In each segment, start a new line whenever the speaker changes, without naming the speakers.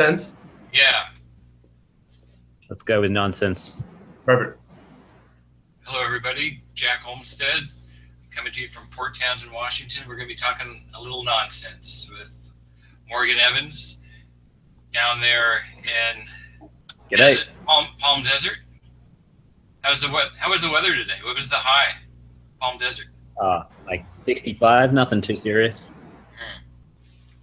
Sense.
Yeah.
Let's go with nonsense.
Perfect.
Hello, everybody. Jack Olmsted, coming to you from Port Townsend, Washington. We're going to be talking a little nonsense with Morgan Evans down there in desert, Palm Desert. How was the weather today? What was the high? Palm Desert.
Like 65, nothing too serious.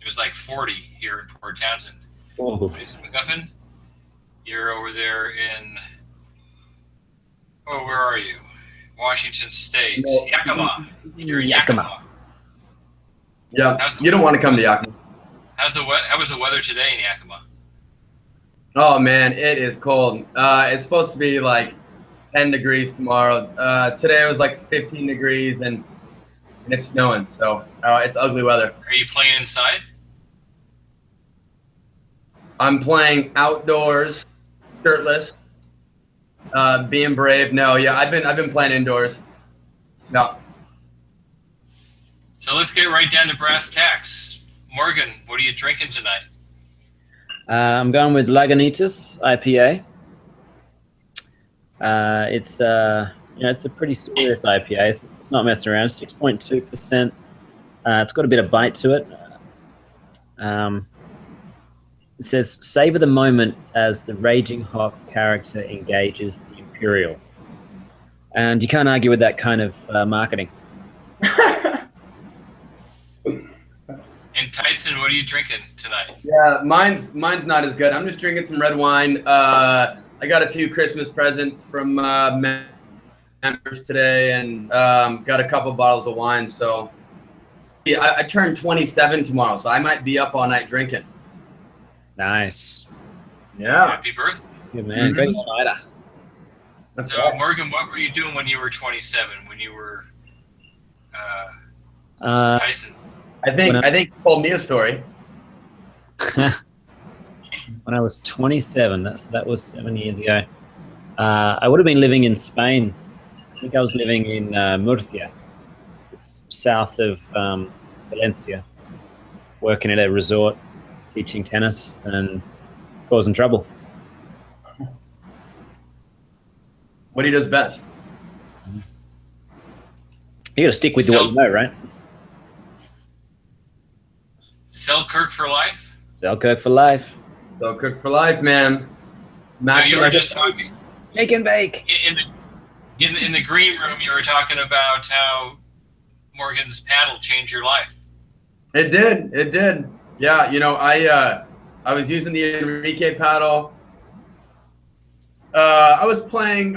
It was like 40 here in Port Townsend.
Oh.
Tyson McGuffin, you're over there in, where are you? Washington State.
No.
Yakima. You're in Yakima.
Yeah, you don't want to come to Yakima.
How was the weather today in Yakima?
Oh, man, it is cold. It's supposed to be like 10 degrees tomorrow. Today it was like 15 degrees and it's snowing, so it's ugly weather.
Are you playing inside?
I'm playing outdoors, shirtless, being brave. No, yeah, I've been playing indoors. No.
So let's get right down to brass tacks. Morgan, what are you drinking tonight?
I'm going with Lagunitas IPA. It's a pretty serious IPA. It's not messing around. 6.2%. It's got a bit of bite to it. It says, savor the moment as the raging hot character engages the Imperial. And you can't argue with that kind of marketing.
And Tyson, what are you drinking tonight?
Yeah, mine's not as good. I'm just drinking some red wine. I got a few Christmas presents from members today, and got a couple bottles of wine. So yeah, I turned 27 tomorrow, so I might be up all night drinking.
Nice.
Yeah.
Happy birthday.
Good man. Great nighter.
So right. Morgan, what were you doing when you were 27? When you were Tyson?
I think you told me a story.
When I was 27, that was 7 years ago. I would have been living in Spain. I think I was living in Murcia, south of Valencia, working at a resort, teaching tennis and causing trouble.
What he does best.
You got to stick with what you know, right?
Selkirk for life.
Selkirk for life.
Selkirk for life, man.
So you were just talking.
Make and bake.
In the green room, you were talking about how Morgan's paddle changed your life.
It did. It did. Yeah. You know, I was using the Enrique paddle. I was playing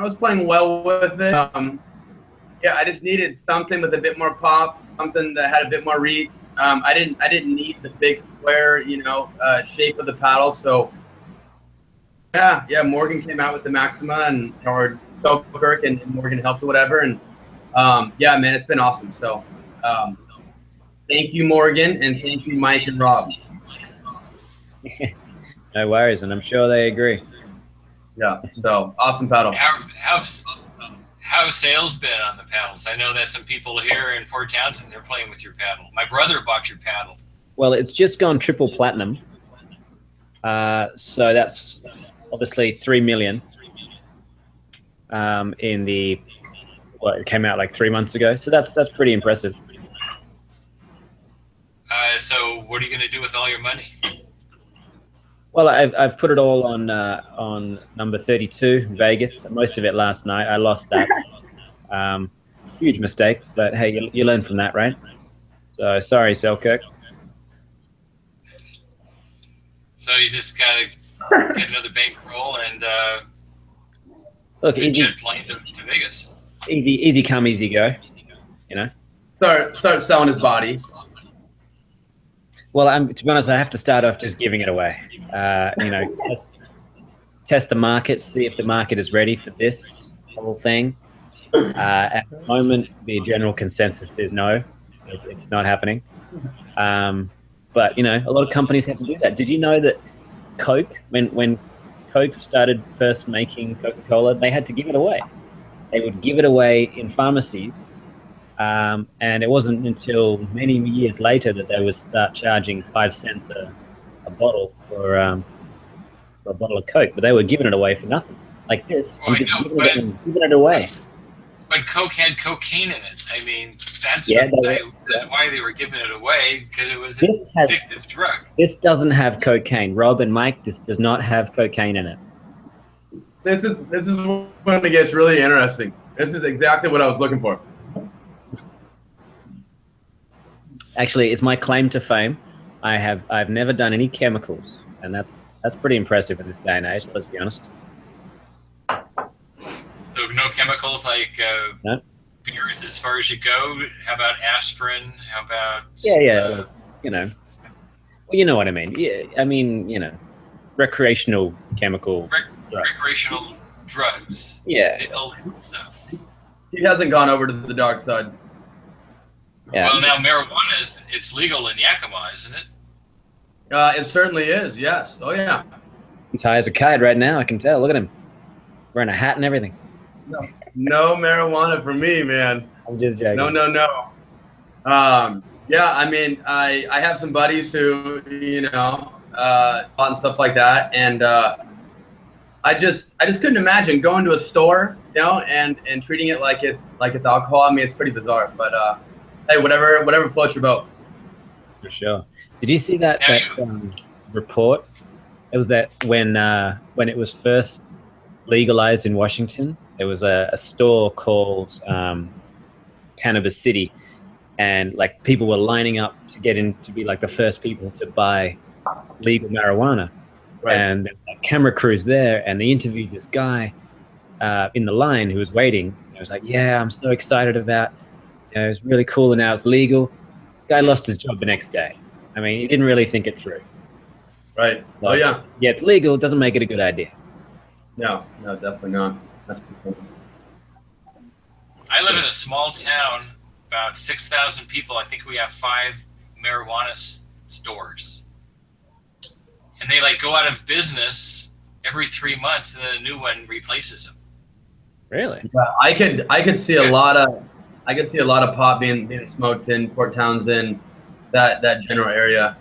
well with it. Yeah, I just needed something with a bit more pop, something that had a bit more reach. I didn't need the big square, shape of the paddle. So yeah, Morgan came out with the MAXIMA or Selkirk, and Morgan helped or whatever. And yeah, man, it's been awesome. So thank you, Morgan, and thank you, Mike and Rob.
No worries, and I'm sure they agree.
Yeah, so awesome paddle.
How's sales been on the paddles? I know that some people here in Port Townsend, they're playing with your paddle. My brother bought your paddle.
Well, it's just gone triple platinum. So that's obviously 3 million it came out like 3 months ago. So that's pretty impressive.
So what are you going to do with all your money?
Well, I've put it all on number 32, Vegas. Most of it last night. I lost that. Huge mistake, but hey, you learn from that, right? So sorry, Selkirk.
So you just gotta get another bankroll and
look, easy
jet plane to Vegas.
Easy come, easy go.
Start selling his body.
Well, to be honest, I have to start off just giving it away. Test the market, see if the market is ready for this whole thing. At the moment, the general consensus is no, it's not happening. But a lot of companies have to do that. Did you know that Coke, when Coke started first making Coca-Cola, they had to give it away. They would give it away in pharmacies. And it wasn't until many years later that they would start charging 5 cents a bottle for for a bottle of Coke, but they were giving it away for nothing. Like this,
Well,
I'm just
I know,
giving it away.
But Coke had cocaine in it. I mean, that's why they were giving it away, because it was an addictive drug.
This doesn't have cocaine. Rob and Mike, this does not have cocaine in it.
This is when it gets really interesting. This is exactly what I was looking for.
Actually, it's my claim to fame. I've never done any chemicals, and that's pretty impressive in this day and age. Let's be honest.
So no chemicals like
no.
beers as far as you go. How about aspirin? How about
you know, well, you know what I mean. Yeah, I mean, you know, recreational chemical
recreational drugs.
Yeah,
the illegal stuff.
He hasn't gone over to the dark side.
Yeah.
Well, now marijuana it's legal in Yakima, isn't it?
It certainly is. Yes. Oh yeah.
He's high as a kite right now. I can tell. Look at him, wearing a hat and everything.
No marijuana for me, man.
I'm just joking.
No. Yeah, I mean, I have some buddies who, you know, and stuff like that, and I just couldn't imagine going to a store, you know, and treating it like it's alcohol. I mean, it's pretty bizarre, but hey, whatever floats your boat.
For sure. Did you see that report? It was that when it was first legalized in Washington, there was a store called Cannabis City, and like people were lining up to get in to be like the first people to buy legal marijuana. Right. And there were camera crews there, and they interviewed this guy in the line who was waiting. He was like, "Yeah, I'm so excited about. You know, it's really cool, and now it's legal." Guy lost his job the next day. I mean, he didn't really think it through.
Right.
Like,
oh yeah.
Yeah, it's legal. Doesn't make it a good idea.
No, definitely not. That's
I live in a small town, about 6,000 people. I think we have 5 marijuana stores. And they like go out of business every 3 months, and then a new one replaces them.
Really?
Yeah, I could see a lot of pot being smoked in Port Townsend, that general area.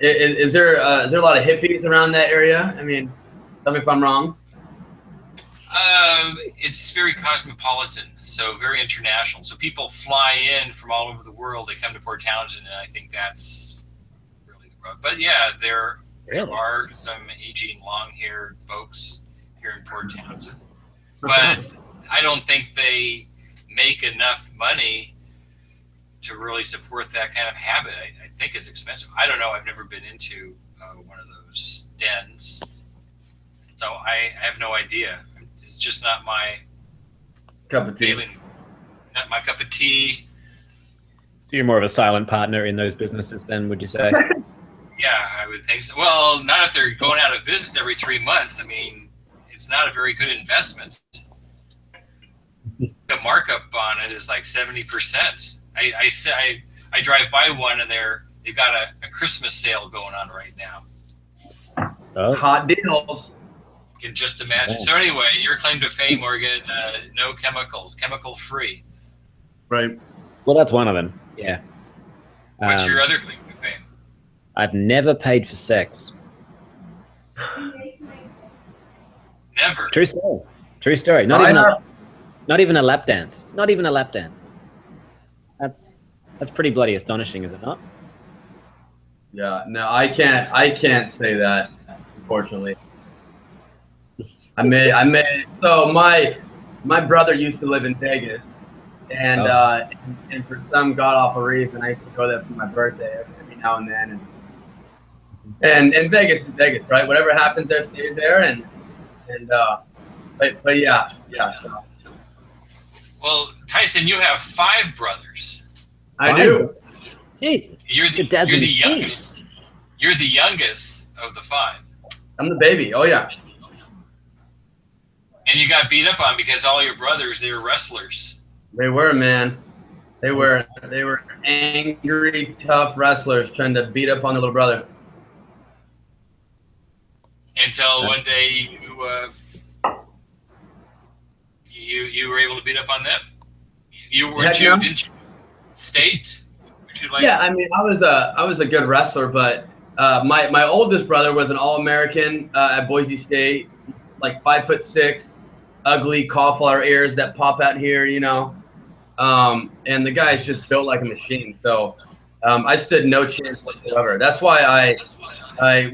Is there a lot of hippies around that area? I mean, tell me if I'm wrong.
It's very cosmopolitan, so very international. So people fly in from all over the world. They come to Port Townsend, and I think that's really the rub. But yeah, there are some aging, long-haired folks here in Port Townsend. But I don't think they make enough money to really support that kind of habit. I think it's expensive. I don't know. I've never been into one of those dens, so I have no idea. It's just not my
cup of tea.
Not my cup of tea.
So you're more of a silent partner in those businesses then, would you say?
Yeah, I would think so. Well, not if they're going out of business every 3 months. I mean, it's not a very good investment. The markup on it is like 70%. I drive by one, and they've got a Christmas sale going on right now.
Oh.
Hot deals.
You can just imagine. So anyway, your claim to fame, Morgan, no chemicals, chemical free.
Right.
Well, that's one of them. Yeah.
What's your other claim to fame?
I've never paid for sex.
Never.
True story. True story. Not even a lap dance. Not even a lap dance. That's pretty bloody astonishing, is it not?
Yeah. No, I can't say that, unfortunately. So my brother used to live in Vegas, and and for some god awful reason, I used to go there for my birthday every now and then, and Vegas is Vegas, right? Whatever happens there stays there, but yeah. So.
Well, Tyson, you have 5 brothers.
I do.
Jesus,
you're the youngest. You're the youngest of the 5.
I'm the baby. Oh yeah.
And you got beat up on because all your brothers, they were wrestlers.
They were, man. They were angry, tough wrestlers trying to beat up on their little brother.
Until one day you were able to beat up on them. Didn't you? State?
Yeah, I mean, I was a good wrestler, but My oldest brother was an All-American at Boise State, like 5'6", ugly cauliflower ears that pop out here, you know. And the guy's just built like a machine. So I stood no chance whatsoever. That's why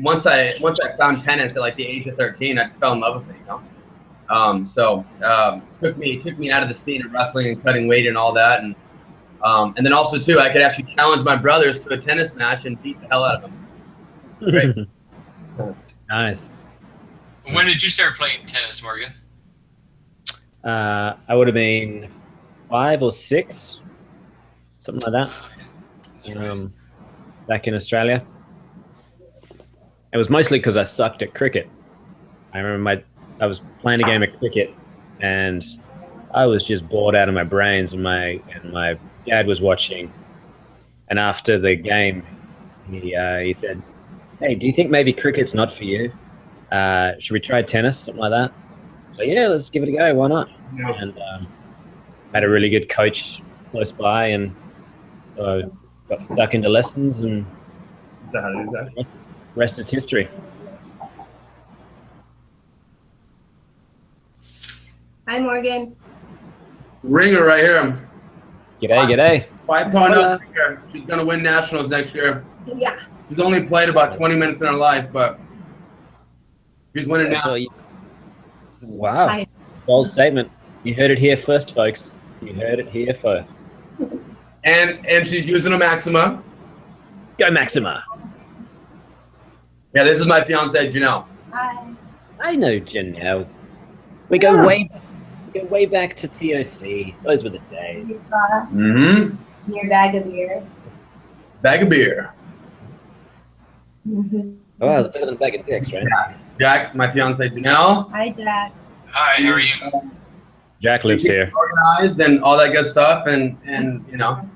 once I found tennis at like the age of 13, I just fell in love with it, you know. Took me out of the scene of wrestling and cutting weight and all that, and then also too, I could actually challenge my brothers to a tennis match and beat the hell out of them. Great.
Nice.
When did you start playing tennis, Morgan?
I would have been 5 or 6, something like that. Back in Australia. It was mostly because I sucked at cricket. I remember I was playing a game of cricket, and I was just bored out of my brains, and my dad was watching. And after the game, he said, "Hey, do you think maybe cricket's not for you? Should we try tennis, something like that?" So yeah, let's give it a go. Why not?
Yeah.
And had a really good coach close by, and got stuck into lessons, and rest is history.
Hi, Morgan.
Ringer right here.
G'day.
5.0. She's gonna win nationals next year.
Yeah.
She's only played about 20 minutes in her life, but she's winning now.
Wow.
Hi.
Bold statement. You heard it here first, folks. You heard it here first.
And she's using a MAXIMA.
Go MAXIMA.
Yeah, this is my fiance Janelle.
Hi.
I know Janelle. We go way back to TOC. Those were the days.
Mm-hmm.
Your bag of beer.
Bag of beer.
Oh, it's better than a bag of dicks, right?
Jack, my fiance Janelle.
Hi, Jack.
Hi, how are you?
Jack lives here.
Organized and all that good stuff, and you know,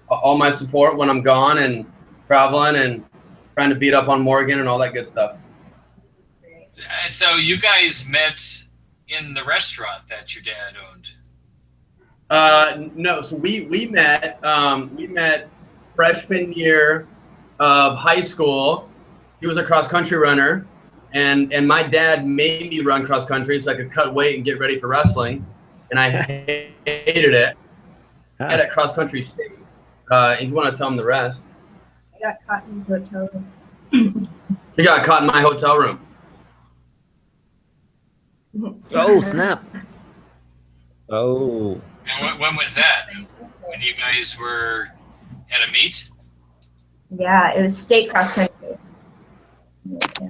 all my support when I'm gone and traveling and trying to beat up on Morgan and all that good stuff.
So you guys met in the restaurant that your dad owned?
No, so we met freshman year of high school. He was a cross country runner, and my dad made me run cross country so I could cut weight and get ready for wrestling, and I hated it. I had at cross country state. If you want to tell him the rest.
I got caught in his hotel room.
He got caught in my hotel room.
Oh, snap. Oh.
And when was that? When you guys were at a meet?
Yeah, it was state cross country. Yeah.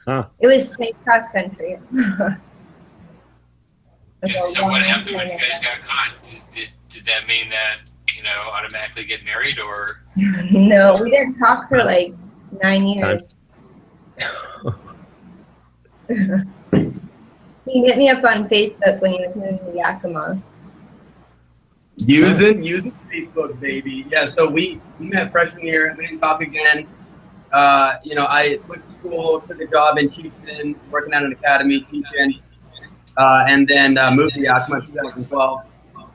Huh.
It was state cross country.
And so what happened when you guys got caught? Did that mean that, you know, automatically get married, or?
No, we didn't talk for like 9 years. He hit me up on Facebook when he was moving to Yakima.
Using Facebook, baby. Yeah, so we met freshman year. We didn't talk again. You know, I went to school, took a job in Houston, working at an academy teaching, and then moved to Yakima 2012.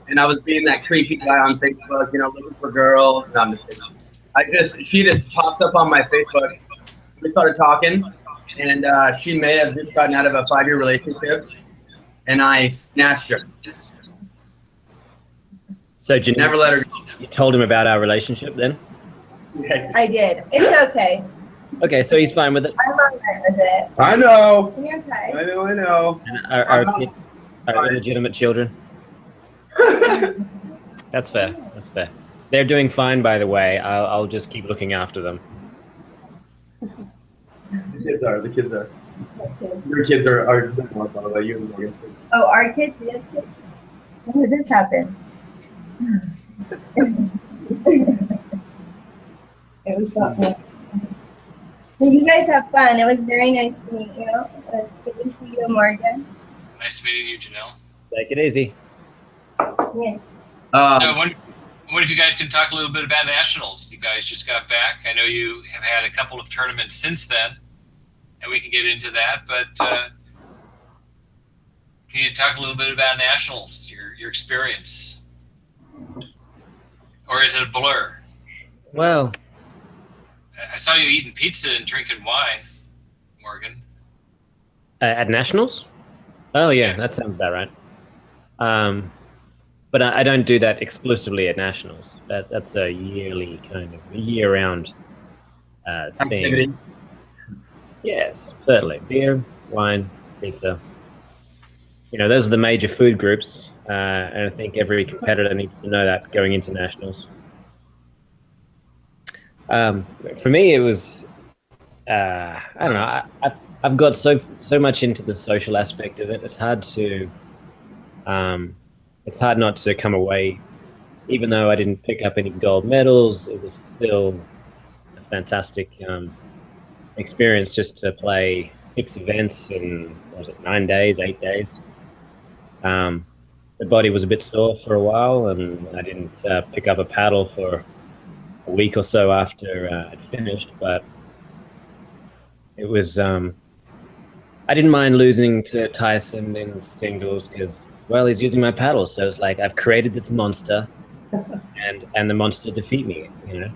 And I was being that creepy guy on Facebook, you know, looking for girls. No, I'm just kidding. She just popped up on my Facebook. We started talking, and she may have just gotten out of a 5-year relationship, and I snatched her.
So
Never let her go.
You told him about our relationship then?
I did. It's okay.
Okay, so he's fine with it.
I'm all right with it.
I know.
You're okay.
I know.
And our kids are illegitimate children. That's fair. That's fair. They're doing fine, by the way. I'll just keep looking after them.
The kids are. Your kids are by the way. You and Morgan.
Oh, our kids? Yes. When did this happen? It was fun. Well, you guys have fun. It was very nice to meet you. It was good to see you, Morgan.
Nice meeting you, Janelle.
Take it easy.
Yeah.
So I wonder if you guys can talk a little bit about nationals. You guys just got back. I know you have had a couple of tournaments since then, and we can get into that. But can you talk a little bit about nationals, your experience? Or is it a blur?
Well,
I saw you eating pizza and drinking wine, Morgan.
At nationals? Oh yeah, that sounds about right. But I don't do that exclusively at nationals. That's a yearly kind of year-round
Activity.
thing. Yes, certainly. Beer, wine, pizza. You know, those are the major food groups, and I think every competitor needs to know that going into nationals. For me, it was I don't know. I've got so much into the social aspect of it. It's hard not to come away. Even though I didn't pick up any gold medals, it was still a fantastic experience just to play 6 events in, what was it, 9 days, 8 days. The body was a bit sore for a while, and I didn't pick up a paddle for a week or so after I'd finished, but it was I didn't mind losing to Tyson in singles because, well, he's using my paddle, so it's like I've created this monster, and the monster defeat me, you know.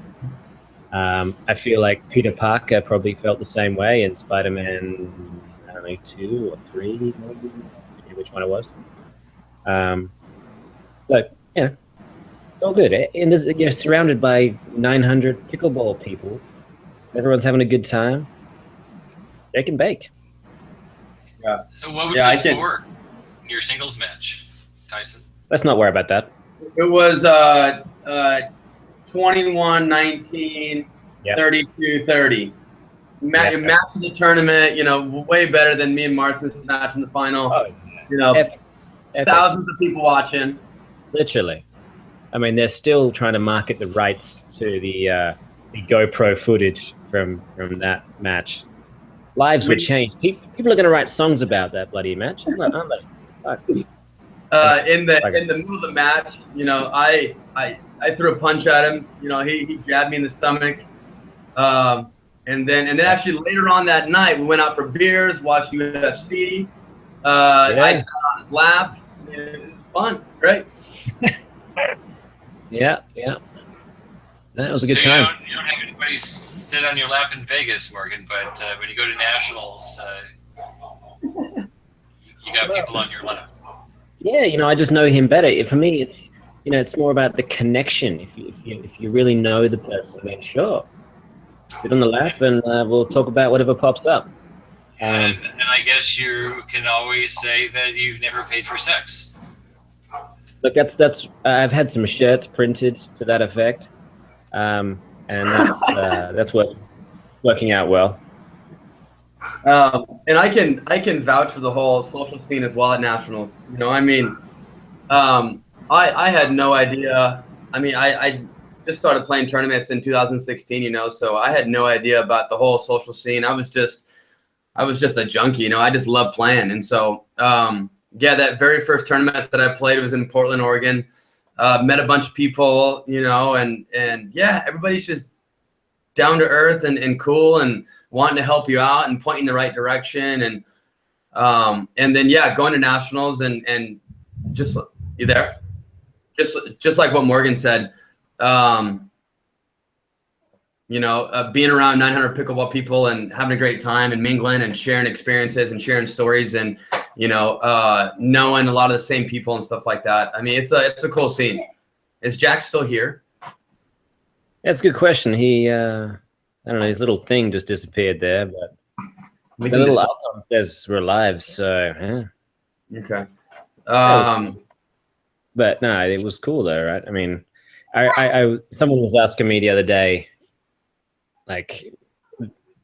I feel like Peter Parker probably felt the same way in Spider-Man, I don't know, 2 or 3, maybe, I forget which one it was. So yeah, it's all good. And you're surrounded by 900 pickleball people. Everyone's having a good time. They can bake.
Yeah.
So what was your score in your singles match, Tyson?
Let's not worry about that.
It was 21-19,
Yep.
32-30. Match of the tournament, you know, way better than me and Marston's match in the final.
Oh,
you know,
epic.
Thousands of people watching.
Literally. I mean, they're still trying to market the rights to the GoPro footage from that match. Lives would change. People are going to write songs about that bloody match, aren't they?
In the middle of the match, you know, I threw a punch at him. You know, he jabbed me in the stomach. And then actually later on that night, we went out for beers, watched UFC. I sat on his lap. It was fun. Great.
Yeah. That was a good time.
You don't have anybody sit on your lap in Vegas, Morgan, but when you go to nationals, you got people on your lap.
Yeah, you know, I just know him better. For me, it's, you know, it's more about the connection. If you really know the person, then sure, sit on the lap and we'll talk about whatever pops up.
And I guess you can always say that you've never paid for sex.
Look, that's I've had some shirts printed to that effect, and that's working out well.
And I can vouch for the whole social scene as well at nationals. You know, I mean, I had no idea. I mean, I just started playing tournaments in 2016. You know, so I had no idea about the whole social scene. I was just a junkie. You know, I just loved playing, and so. Yeah, that very first tournament that I played was in Portland, Oregon. Met a bunch of people, you know, and yeah, everybody's just down to earth and cool and wanting to help you out and point you in the right direction. And then yeah, going to nationals and just you there, just like what Morgan said. You know, being around 900 pickleball people and having a great time and mingling and sharing experiences and sharing stories and, you know, knowing a lot of the same people and stuff like that. I mean, it's a cool scene. Is Jack still here?
That's a good question. He, I don't know, his little thing just disappeared there, but the little icon says we're live, so yeah.
Okay.
But no, it was cool though, right? I mean, I someone was asking me the other day, like,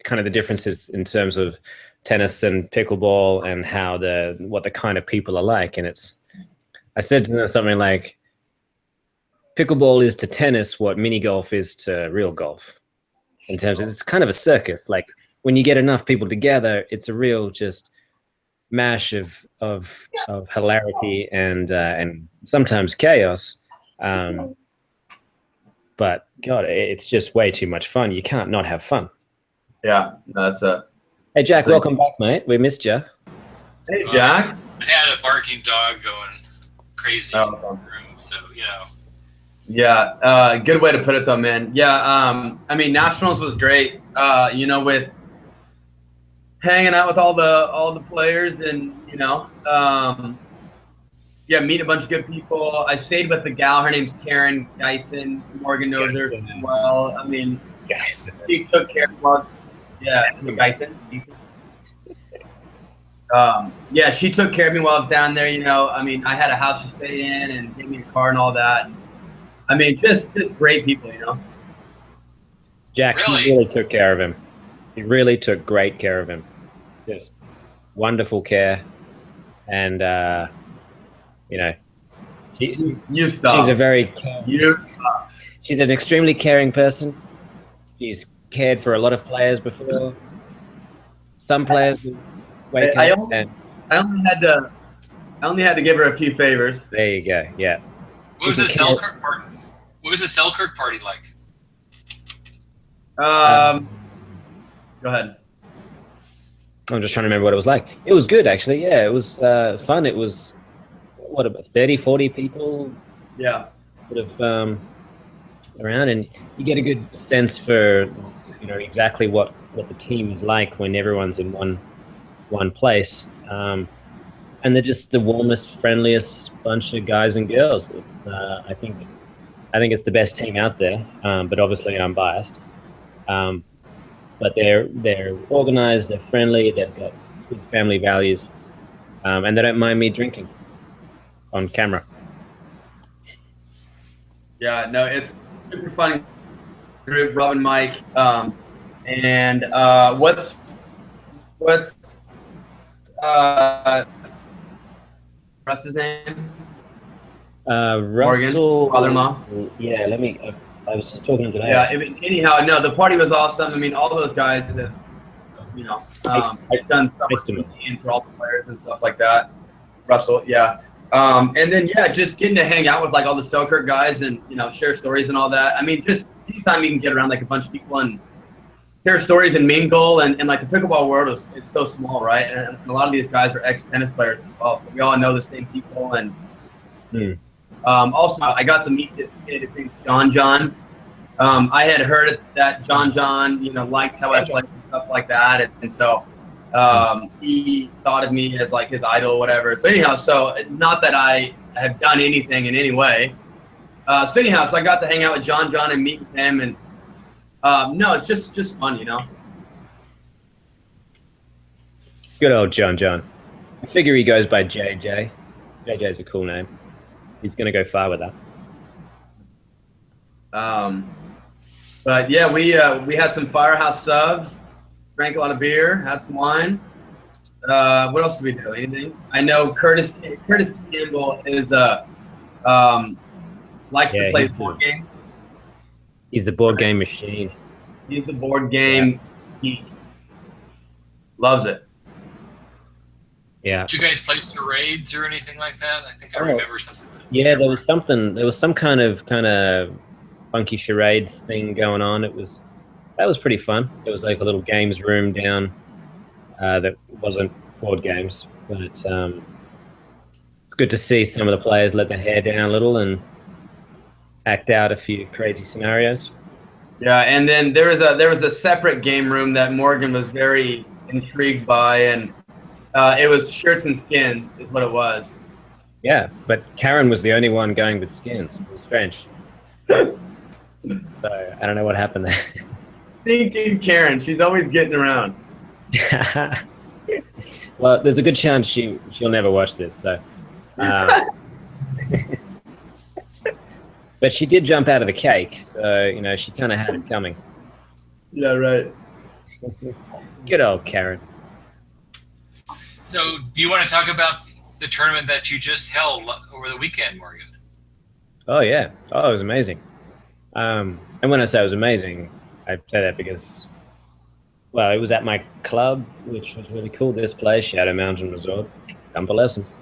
kind of the differences in terms of tennis and pickleball and how what the kind of people are like, and I said to them something like, pickleball is to tennis what mini golf is to real golf, in terms of it's kind of a circus. Like when you get enough people together, it's a real just mash of hilarity and sometimes chaos. But God, it's just way too much fun. You can't not have fun.
Yeah, that's a.
Hey Jack, welcome back, mate. We missed you.
Hey Jack.
I had a barking dog going crazy in the room, so you know.
Yeah, good way to put it though, man. Yeah, I mean, nationals was great. You know, with hanging out with all the players, and you know, yeah, meet a bunch of good people. I stayed with the gal. Her name's Karen Geisen. Morgan knows her well. I mean, she took care of us. Yeah, Geisen. Yeah, she took care of me while I was down there. You know, I mean, I had a house to stay in and gave me a car and all that. I mean, just great people, you know.
Jack,
Really?
he really took care of him. He really took great care of him. Just wonderful care, and you know, she's a very she's an extremely caring person. She's cared for a lot of players before. Some players wake up and
I only had to give her a few favors.
there you go. Yeah.
What was the Selkirk party? What was the Selkirk party like?
Go ahead.
I'm just trying to remember what it was like. It was good, actually. Yeah, it was fun. It was, what, about 30, 40 people?
Yeah.
Sort of around, and you get a good sense for, you know, exactly what the team is like when everyone's in one place. And they're just the warmest, friendliest bunch of guys and girls. It's I think it's the best team out there, but obviously I'm biased. But they're organized, they're friendly, they've got good family values, and they don't mind me drinking on camera.
Yeah, no, it's super fun group, Rob and Mike. And what's Russ's name?
Russell,
Morgan, father-in-law.
Yeah, I was just talking today.
Yeah. Anyhow, no, the party was awesome. I mean, all those guys have, you know, I've done stuff and for all the players and stuff like that. Russell, yeah. And then yeah, just getting to hang out with like all the Selkirk guys and you know share stories and all that. I mean, just anytime you can get around like a bunch of people and share stories and mingle and like the pickleball world is so small, right? And a lot of these guys are ex-tennis players as well, so we all know the same people. And also, I got to meet this kid named John. I had heard that John, you know, liked how I played and stuff like that, and so he thought of me as like his idol or whatever. So anyhow, so not that I have done anything in any way. So anyhow, so I got to hang out with John and meet with him, and no, it's just fun, you know.
Good old John. I figure he goes by JJ. JJ's a cool name. He's going to go far with that.
But yeah, we had some Firehouse subs, drank a lot of beer, had some wine. What else did we do? Anything? I know Curtis Campbell is likes to play board games.
He's the board game machine.
He's the board game. He loves it.
Yeah.
Did you guys play charades or anything like that? I think I remember something.
Yeah, there was something. There was some kind of funky charades thing going on. That was pretty fun. It was like a little games room down that wasn't board games, but it's good to see some of the players let their hair down a little and act out a few crazy scenarios.
Yeah, and then there was a separate game room that Morgan was very intrigued by, and it was shirts and skins is what it was.
Yeah, but Karen was the only one going with skins. It was strange. So I don't know what happened there.
Thinking Karen, she's always getting around.
Well, there's a good chance she'll never watch this. So, but she did jump out of the cake, so you know she kind of had it coming.
Yeah, right.
Good old Karen.
So, do you want to talk about the tournament that you just held over the weekend, Morgan?
Oh yeah. Oh, it was amazing. And when I say it was amazing, I say that because, well, it was at my club, which was really cool. This place, Shadow Mountain Resort, come for lessons.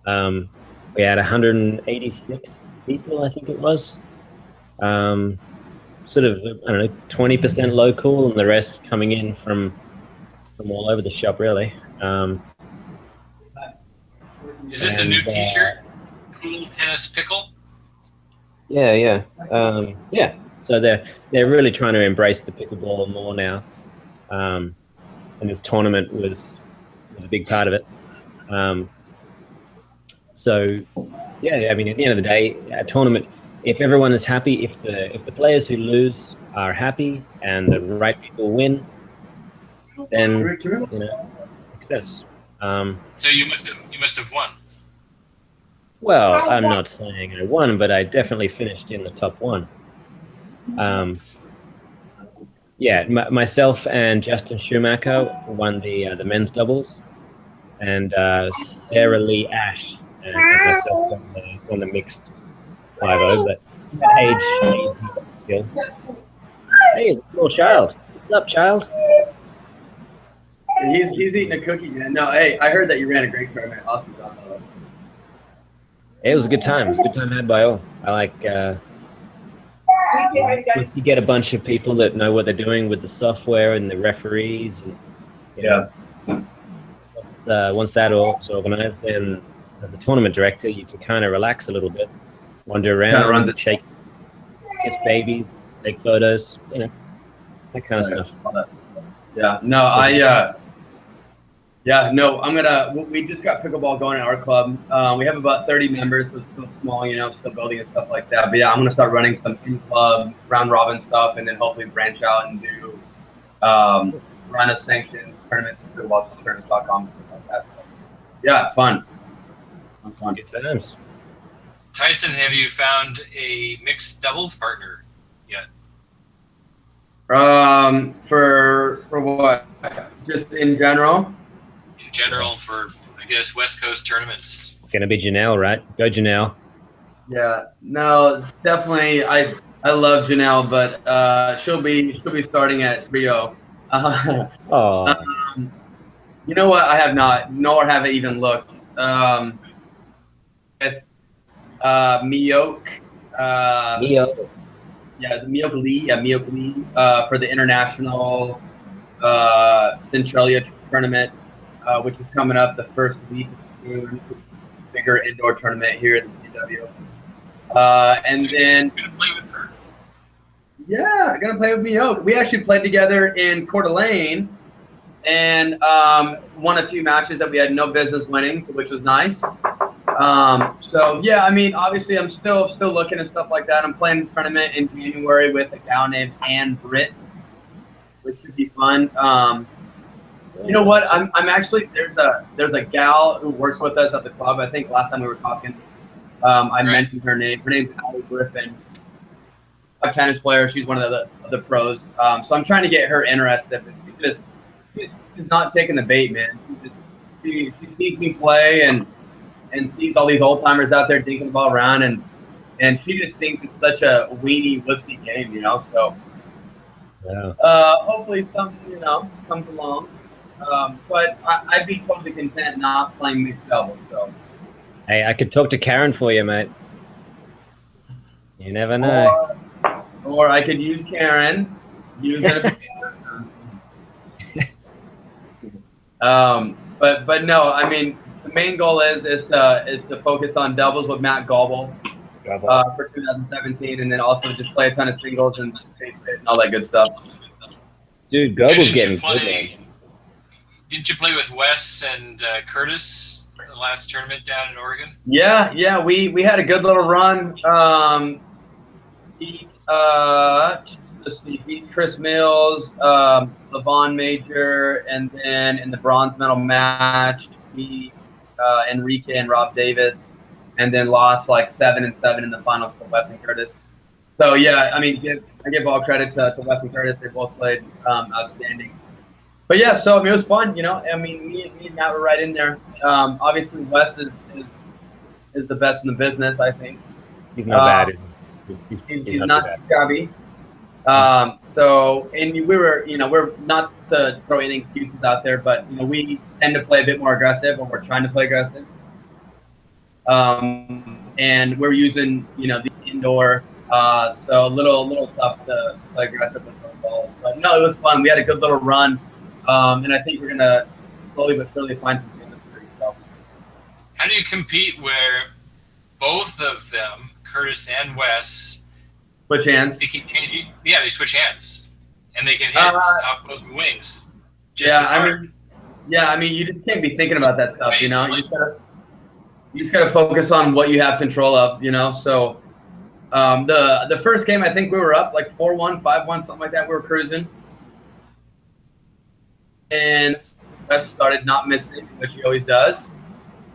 We had 186 people, I think it was. Sort of, I don't know, 20% local, and the rest coming in from all over the shop, really.
Is this a new T-shirt? Cool Tennis Pickle?
Yeah. Yeah. So they're really trying to embrace the pickleball more now, and this tournament was a big part of it. So yeah, I mean, at the end of the day, a tournament. If everyone is happy, if the players who lose are happy and the right people win, then success.
So you must have won.
Well, I'm not saying I won, but I definitely finished in the top one. Yeah, myself and Justin Schumacher won the men's doubles, and Sarah Lee Ash and myself won the mixed 5-0. But age skill. Hey, it's a little child. What's up, child?
He's eating a cookie, man. No, hey, I heard that you ran a great tournament. Awesome job.
It was a good time. It was a good time had by all. I like you get a bunch of people that know what they're doing with the software and the referees, and once that all is organized, then as the tournament director, you can kind of relax a little bit, wander around, shake, kiss babies, take photos, that kind of stuff.
Yeah, no, we just got pickleball going at our club. We have about 30 members, so it's still small, still building and stuff like that. But yeah, I'm gonna start running some in-club round robin stuff, and then hopefully branch out and do run a sanctioned tournament for pickleballtournaments.com. Like that. So, yeah, fun.
Good times.
Tyson, have you found a mixed doubles partner yet?
For what? Just in general?
In general, for I guess West Coast tournaments.
It's gonna be Janelle, right? Go Janelle.
Yeah, no, definitely. I love Janelle, but she'll be starting at Rio. You know what? I have not, nor have I even looked. It's Mioke.
Mioke.
Yeah, the Mioke Lee. Yeah, Mioke Lee for the international Centralia tournament, which is coming up the first week of June. Bigger indoor tournament here in the CW. And then
You're gonna play with her.
Yeah, I'm gonna play with Mioke. We actually played together in Coeur d'Alene, and won a few matches that we had no business winning, which was nice. So yeah, I mean, obviously, I'm still looking and stuff like that. I'm playing a tournament in January with a gal named Ann Britt, which should be fun. You know what? I'm actually there's a gal who works with us at the club. I think last time we were talking, I mentioned her name. Her name's Allie Griffin. A tennis player. She's one of the pros. So I'm trying to get her interested. She's not taking the bait, man. She sees me play and sees all these old timers out there dinking the ball around, and she just thinks it's such a weenie, wussy game, So
yeah.
Hopefully something comes along. But I'd be totally content not playing mixed doubles. So
hey, I could talk to Karen for you, mate. You never know.
Or I could use Karen. Use it. But no, I mean, the main goal is to focus on doubles with Matt Gobble for 2017, and then also just play a ton of singles and all that good stuff.
Dude, Gobble's getting good.
Didn't you play with Wes and Curtis the last tournament down in Oregon?
Yeah, we had a good little run. Beat Chris Mills, LaVon Major, and then in the bronze medal match, beat Enrique and Rob Davis, and then lost like 7-7 in the finals to Wes and Curtis. So yeah, I mean, I give all credit to Wes and Curtis. They both played outstanding. But yeah, so I mean, it was fun. I mean, me and Matt were right in there. Obviously, Wes is the best in the business. I think
he's not bad.
He's not scabby. So, and we were, we're not to throw any excuses out there, but we tend to play a bit more aggressive, or we're trying to play aggressive. And we're using, the indoor, so a little tough to play aggressive with those balls. But no, it was fun. We had a good little run, and I think we're gonna slowly but surely find some chemistry. So.
How do you compete where both of them Curtis and Wes.
Switch hands.
They keep changing. Yeah, they switch hands, and they can hit off both wings. Just
Yeah,
as hard.
I mean, you just can't be thinking about that stuff, you know. You just gotta focus on what you have control of, you know. So, the first game, I think we were up like 4-1, 5-1, something like that. We were cruising, and Wes started not missing, which he always does.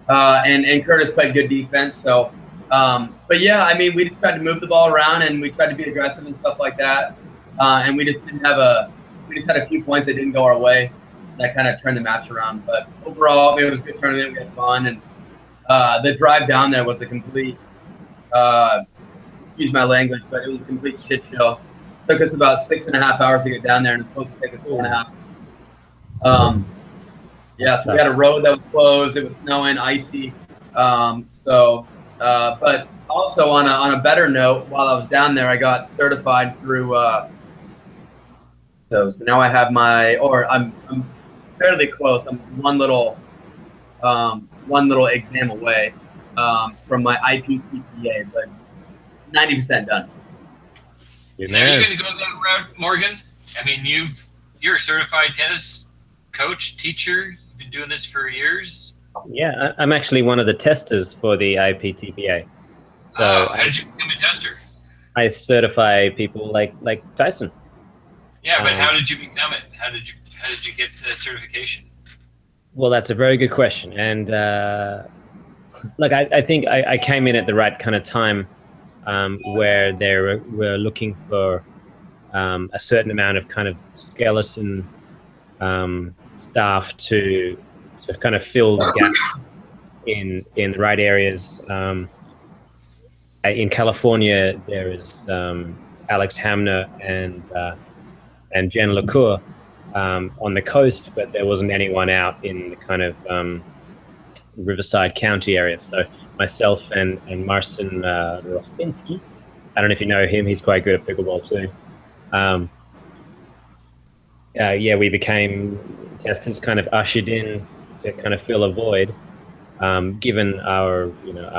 And Curtis played good defense. So, but yeah, I mean, we just tried to move the ball around and we tried to be aggressive and stuff like that. And we just didn't have we just had a few points that didn't go our way. That kind of turned the match around. But overall, I mean, it was a good tournament. We had fun, and the drive down there was a complete, excuse my language, but it was a complete shit show. It took us about 6.5 hours to get down there, and it's supposed to take us 2.5. Yeah, so we had a road that was closed. It was snowing, icy. But also on a better note, while I was down there, I got certified through. So now I have I'm fairly close. I'm one little exam away from my IPTPA, but 90% done.
Now you're going to go that route, Morgan? I mean, you're a certified tennis coach, teacher. You've been doing this for years.
Yeah, I'm actually one of the testers for the IPTPA. So
how did you become a tester?
I certify people like Tyson.
Yeah, but how did you become it? How did you get the certification?
Well, that's a very good question, and look, I think I came in at the right kind of time, where they were looking for a certain amount of kind of skeleton staff to kind of fill the gap in the right areas. In California, there is Alex Hamner and Jen LaCour on the coast, but there wasn't anyone out in the kind of Riverside County area. So myself and Marcin Rostinski, I don't know if you know him, he's quite good at pickleball too. Yeah, we became testers, kind of ushered in to kind of fill a void. Given our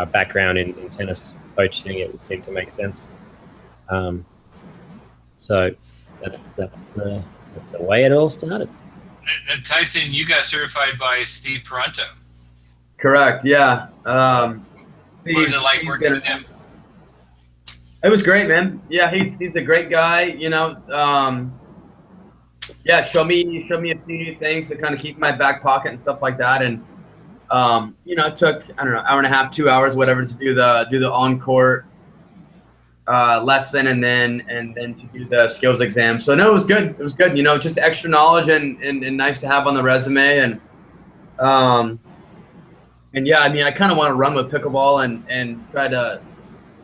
background in tennis coaching, it would seem to make sense. So that's the way it all started.
And Tyson, you got certified by Steve Parenteau.
Correct. Yeah.
What was it like working with him?
It was great, man. Yeah, he's a great guy. You know. Yeah, show me a few new things to kind of keep in my back pocket and stuff like that. And it took, I don't know, hour and a half, 2 hours, whatever, to do the on court lesson and then to do the skills exam. So no, it was good. It was good. You know, just extra knowledge and nice to have on the resume. And yeah, I mean, I kind of want to run with pickleball and try to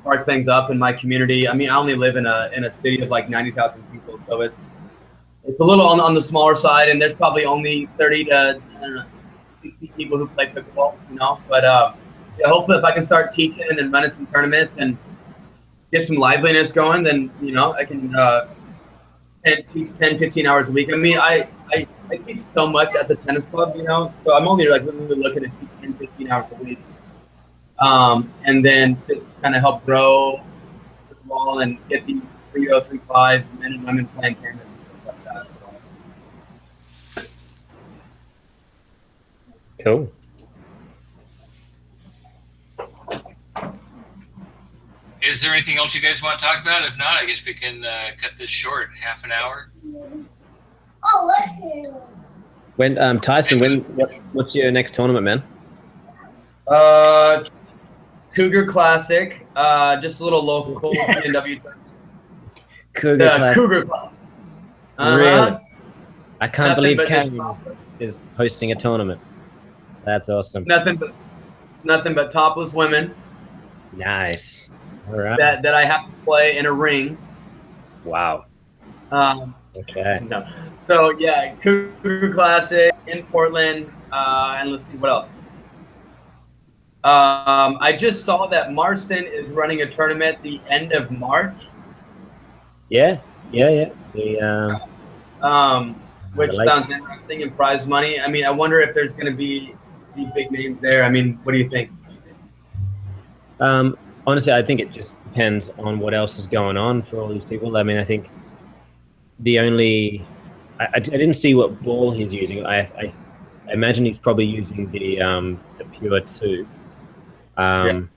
spark things up in my community. I mean, I only live in a city of like 90,000 people, so it's a little on the smaller side, and there's probably only 30 to 60 people who play pickleball, you know. But yeah, hopefully if I can start teaching and running some tournaments and get some liveliness going, then, you know, I can teach 10, 15 hours a week. I mean, I teach so much at the tennis club, you know, so I'm only like literally looking to teach 10, 15 hours a week. And then just kind of help grow pickleball and get these 3-0, 3-5 men and women playing tournaments.
Cool.
Is there anything else you guys want to talk about? If not, I guess we can cut this short, half an hour.
When Tyson, what's your next tournament, man?
Cougar Classic, just a little local PNW.
Cougar Classic.
Cougar Classic.
Really? I can't believe Kevin is hosting a tournament. That's awesome.
Nothing but topless women.
Nice. All right.
That I have to play in a ring.
Wow. Okay.
No. So yeah, Cougar Classic in Portland, and let's see what else. I just saw that Marston is running a tournament the end of March.
Yeah.
Which sounds interesting, and prize money. I mean, I wonder if there's going to be big names there. I mean, what do you think?
honestly, I think it just depends on what else is going on for all these people. I mean, I think the only I didn't see what ball he's using. I imagine he's probably using the Pure 2. And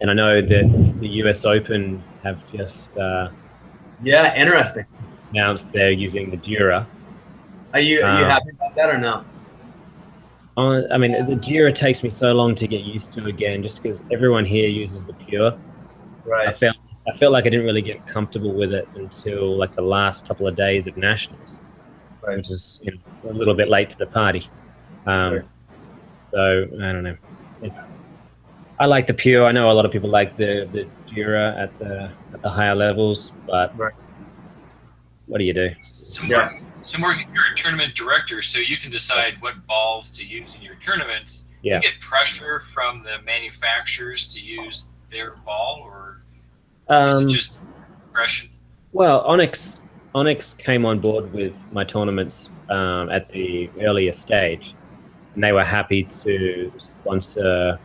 I know that the US Open have just
yeah, interesting.
announced they're using the Dura.
Are you happy about that or no?
I mean, the Dura takes me so long to get used to again, just because everyone here uses the Pure.
Right.
I felt like I didn't really get comfortable with it until like the last couple of days of nationals,
Right.
which is a little bit late to the party.
Right.
So I don't know. I like the Pure. I know a lot of people like the Dura at the higher levels, but
Right.
what do you do?
So Morgan, you're a tournament director, so you can decide what balls to use in your tournaments.
Yeah.
You get pressure from the manufacturers to use their ball, or is it just impression?
Well, Onyx came on board with my tournaments at the earlier stage, and they were happy to sponsor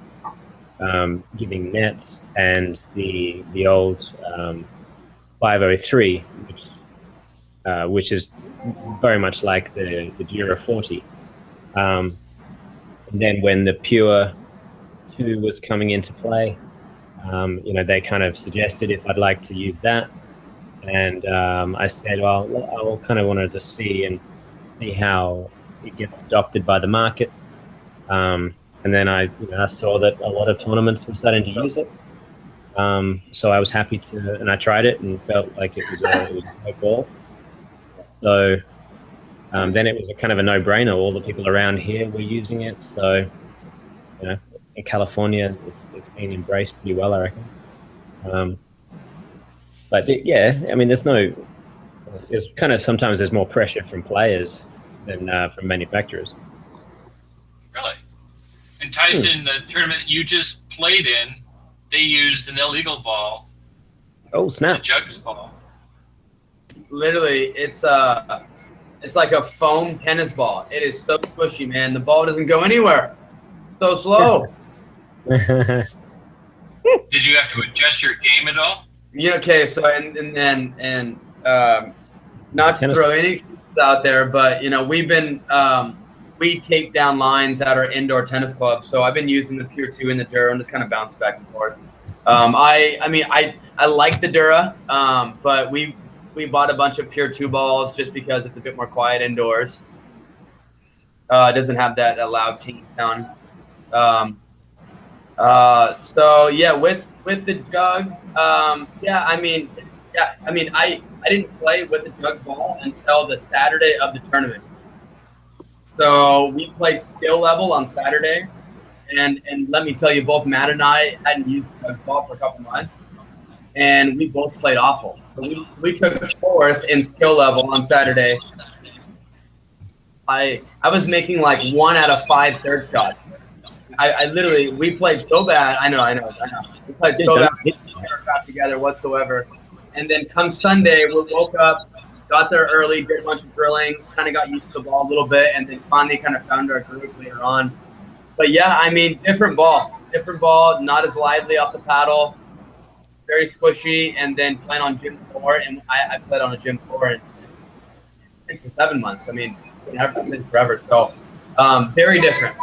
giving nets and the old 503, which is very much like the Dura 40. And then when the Pure 2 was coming into play, they kind of suggested if I'd like to use that. And I said, well, I kind of wanted to see how it gets adopted by the market. And then I saw that a lot of tournaments were starting to use it. So I was happy to, and I tried it and felt like it was a great ball. So then it was a kind of a no-brainer. All the people around here were using it. So, in California, it's been embraced pretty well, I reckon. But I mean, there's kind of sometimes there's more pressure from players than from manufacturers.
Really? And Tyson, the tournament you just played in, they used an illegal ball.
Oh, snap.
The Jugs ball.
Literally, it's like a foam tennis ball. It is so squishy, man. The ball doesn't go anywhere. So slow.
Did you have to adjust your game at all?
Yeah. Okay. So and not to throw any excuses out there, but we've been we take down lines at our indoor tennis club. So I've been using the Pure 2 and the Dura and just kind of bounce back and forth. I like the Dura, but we bought a bunch of Pure 2 balls just because it's a bit more quiet indoors. It doesn't have that loud ting sound. So yeah, with the Jugs, I didn't play with the Jugs ball until the Saturday of the tournament. So we played skill level on Saturday, and let me tell you, both Matt and I hadn't used the Jugs ball for a couple months, and we both played awful. So we took fourth in skill level on Saturday. I was making like 1 out of 5 third shots. I literally, we played so bad. I know. We played so bad. We never got together whatsoever. And then come Sunday, we woke up, got there early, did a bunch of drilling, kind of got used to the ball a little bit, and then finally kind of found our groove later on. But yeah, I mean, different ball, not as lively off the paddle, very squishy, and then playing on gym floor. And I played on a gym floor in 6 or 7 months. I mean, it never been forever. So very different.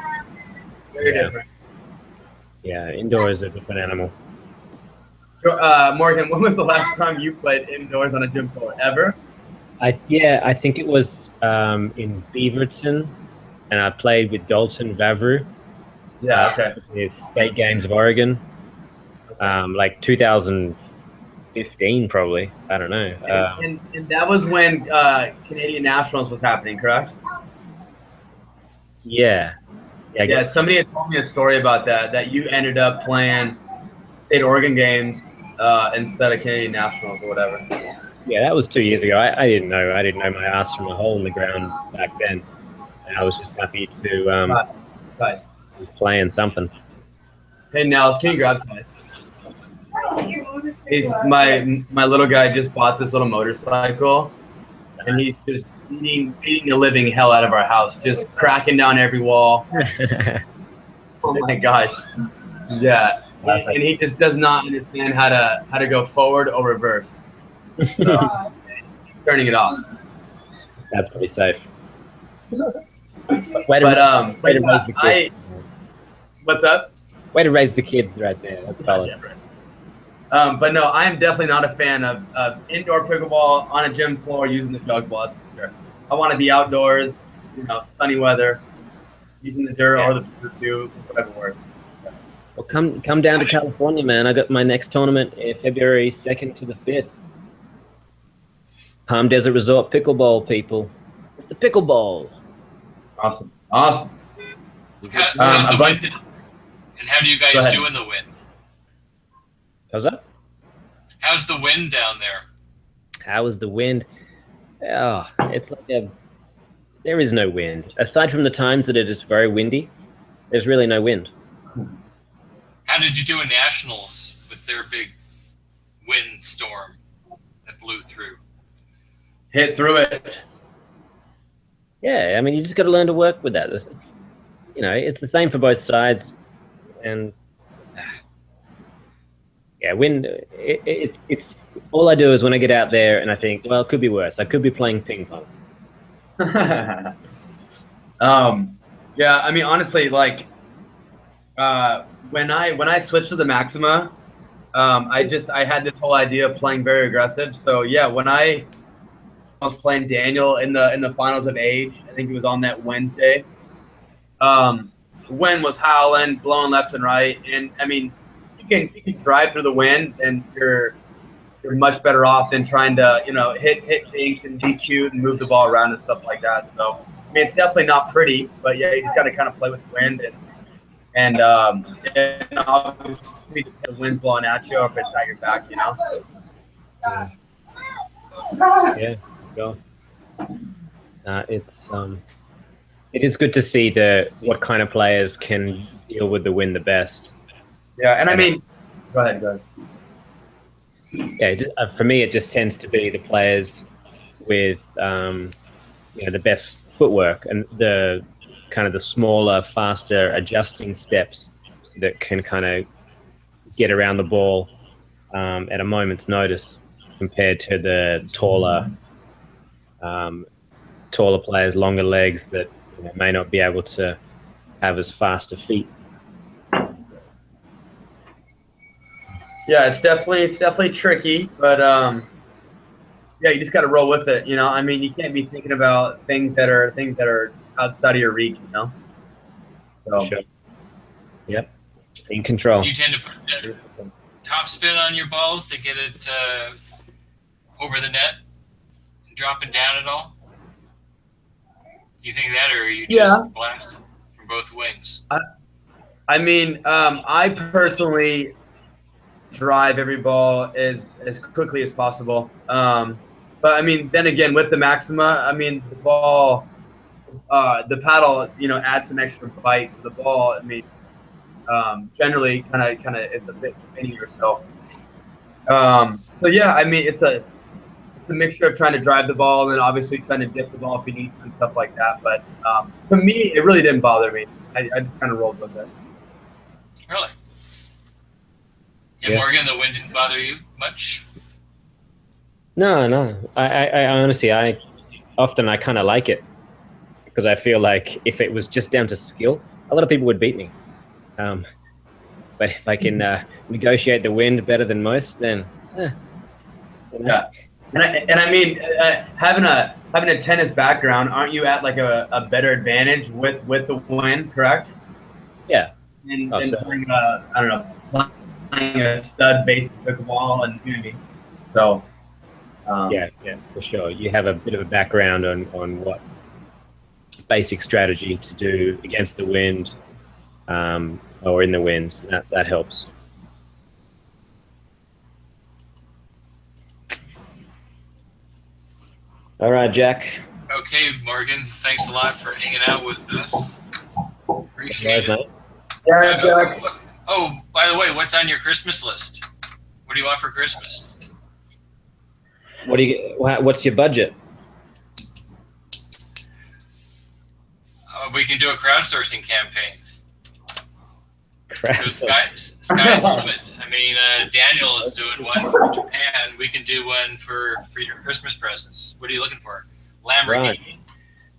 Very different.
Yeah, indoor is a different animal.
Morgan, when was the last time you played indoors on a gym floor? Ever?
I think it was in Beaverton, and I played with Dalton Vavru.
Yeah, okay.
With State Games of Oregon, like 2015 probably. I don't know.
And that was when Canadian Nationals was happening, correct?
Yeah.
Yeah, somebody had told me a story about that you ended up playing State Oregon games instead of Canadian Nationals or whatever.
Yeah, that was 2 years ago. I didn't know my ass from a hole in the ground back then. And I was just happy to be playing something.
Hey, Nels, can you grab Ty? He's my little guy just bought this little motorcycle, and he's just beating the living hell out of our house, just cracking down every wall. Oh my gosh. Yeah. and he just does not understand how to go forward or reverse. So, he's turning it off.
That's pretty safe.
What's up?
Way to raise the kids right there. That's solid.
Yeah, right. But no, I am definitely not a fan of indoor pickleball on a gym floor using the jug ball. That's for sure. I want to be outdoors, sunny weather, using the dirt or the tube, whatever works.
Well, come down to California, man. I got my next tournament February 2nd to the 5th. Palm Desert Resort Pickleball, people. It's the Pickleball.
Awesome.
How's the wind? And how do you guys do in the wind?
How's that?
How's the wind down there?
How is the wind? Oh, it's like there is no wind. Aside from the times that it is very windy, there's really no wind.
How did you do in Nationals with their big wind storm that blew through?
Hit through it.
Yeah, I mean, you just got to learn to work with that. It's the same for both sides. And yeah, wind, it's all I do is when I get out there and I think, well, it could be worse. I could be playing ping pong.
Yeah, I mean, honestly, like, when I switched to the MAXIMA, I had this whole idea of playing very aggressive. So yeah, when I was playing Daniel in the finals of age, I think it was on that Wednesday. Wind was howling, blowing left and right, and I mean, you can drive through the wind, and you're much better off than trying to hit things and be cute and move the ball around and stuff like that. So I mean, it's definitely not pretty, but yeah, you just got to kind of play with the wind and obviously the wind's blowing at you or if it's at your back,
Yeah, go. It is good to see what kind of players can deal with the wind the best.
Yeah, and I mean, go ahead.
Yeah, for me, it just tends to be the players with the best footwork and the kind of the smaller, faster adjusting steps that can kind of get around the ball at a moment's notice compared to the taller players, longer legs that may not be able to have as fast a feet.
Yeah, it's definitely tricky, but yeah, you just got to roll with it. I mean, you can't be thinking about things that are outside of your reach. So.
Sure. Yep. In control.
Do you tend to put the top spin on your balls to get it over the net and drop it down at all? Do you think that, or are you just blasting from both wings?
I mean, I personally drive every ball as quickly as possible. But I mean, then again, with the MAXIMA, I mean, the ball, the paddle, adds some extra bite. So the ball, I mean, generally kind of is a bit spinnier. So yeah, I mean, it's a mixture of trying to drive the ball and then obviously trying to dip the ball if you need to and stuff like that. But to me, it really didn't bother me. I just kind of rolled with it.
Really? Yeah, Morgan, the wind didn't bother you much?
No. I honestly, I kind of like it because I feel like if it was just down to skill, a lot of people would beat me. But if I can negotiate the wind better than most, then
yeah. And I mean, having a tennis background, aren't you at like a better advantage with the wind, correct?
Yeah.
And playing playing a stud based pickleball and shooting. So
yeah, for sure. You have a bit of a background on what basic strategy to do against the wind or in the wind. That helps. All right, Jack.
Okay, Morgan. Thanks a lot for hanging out with us. Appreciate it.
Mate.
Yeah, Jack.
Oh, by the way, what's on your Christmas list? What do you want for Christmas?
What's your budget?
We can do a crowdsourcing campaign.
crap.
So sky's the limit. I mean, Daniel is doing one for Japan. We can do one for your Christmas presents. What are you looking for? Lamborghini?
Right.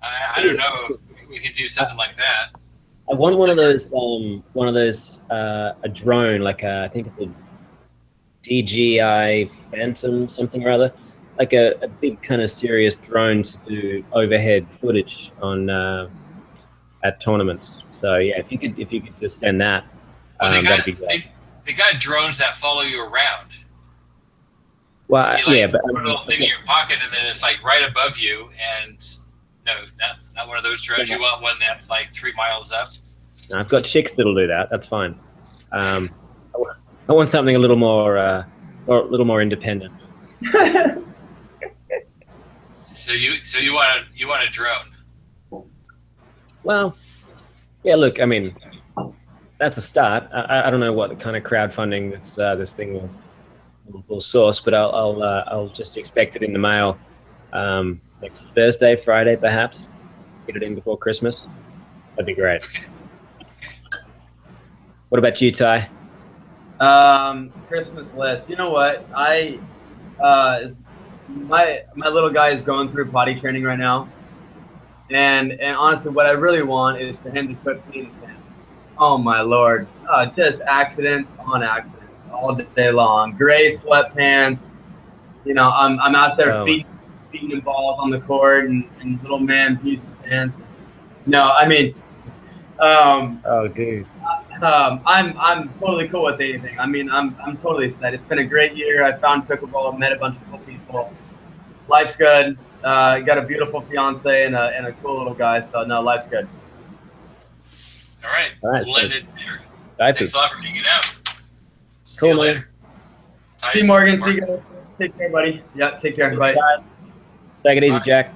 I don't know. We can do something like that.
I want one of those, a drone, like I think it's a DJI Phantom something or other, like a big kind of serious drone to do overhead footage on at tournaments. So yeah, if you could just send that, that'd be great.
They got drones that follow you around.
Well,
you
but
put a little thing in your pocket and then it's like right above you. And no, not one of those drones. You want one that's like 3 miles up.
No, I've got chicks that'll do that. That's fine. I want something a little more independent.
So you want a drone?
Well, yeah. Look, I mean, that's a start. I don't know what kind of crowdfunding this thing will source, but I'll just expect it in the mail next Thursday, Friday, perhaps. Get it in before Christmas. That'd be great.
Okay.
What about you, Ty?
Christmas list. You know what? My little guy is going through potty training right now, and honestly, what I really want is for him to quit peeing his pants. Oh my lord! Just accidents on accidents all day long. Gray sweatpants. You know, I'm out there feeding him balls on the court, and little man pees his pants. No, I mean,
oh, dude.
I'm totally cool with anything. I mean, I'm totally set. It's been a great year. I found pickleball. I've met a bunch of cool people. Life's good. Got a beautiful fiance and a cool little guy. So no, life's good.
All right. We'll end it there. Thanks a lot for hanging out. See you later.
See you, Morgan. See you guys. Take care, buddy. Yeah, take care. Bye.
Take it easy, Jack.